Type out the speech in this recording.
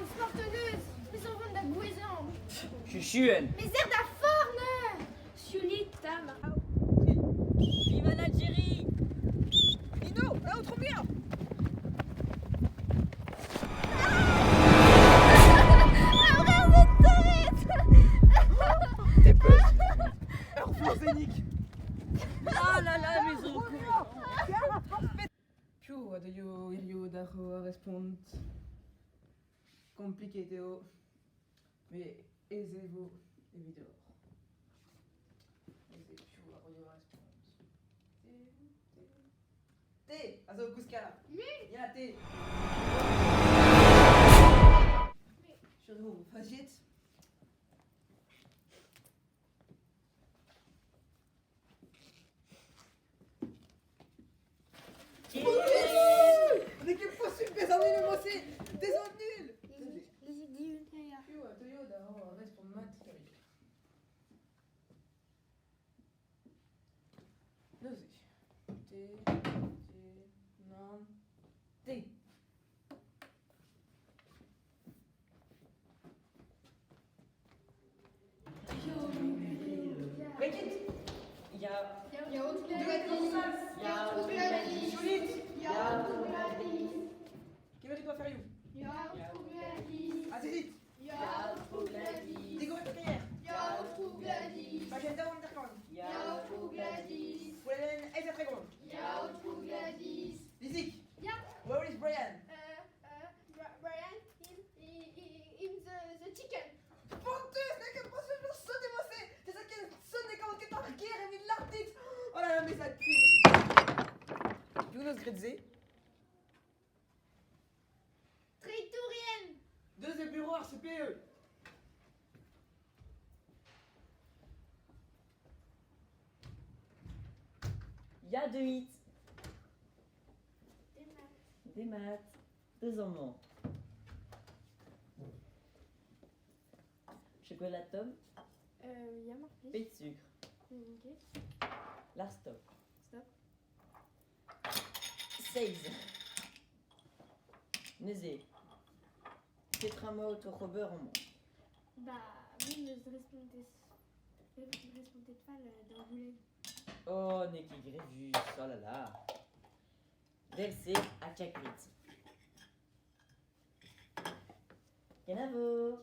transporteuse. Wir suchen der Guisant. Chuchuen. Mais er da vorne. Julie, Tam. Viva l'Algérie. Nino, là, trop bien. T'es peu. Zénique. Ah là là, mes os. Più vado io da respond complicateo me esevo evidor. Ese più vado respond. Te, also Kuskala. Ja, te. Entschuldigung, was jetzt? On est que possible des années le mossé. Des ans nuls. Les idées, ja. Più vado io da respond materie. Dozi. Non. Te. Rekit. Ja. Qui va faire you? Azizit. Digo derrière. Magenta Wondercon. Fuelen Eza Dragon. Lizik. Ja. Where is Brian? Brian in the chicken. Pontus, n'est que possible de sauter mossé. C'est ça qu'elle sonne quand t'es en guerre et l'artiste. Oh là là, mais ça pue. Jonas Gritze. Triturien. Deuxième bureau RCPE. Ja de 8. Des maths. 2 en moins. Chocolatom. Ja, mag Paix de sucre. Ok. L'arstop. Stop. 16. Nezé. Tetrama autorober en moins. Bah, oui, mais je répondais pas d'Angoulême. Oh, Neki Grévus. Oh là là. Versé à Cacrit. Canavo.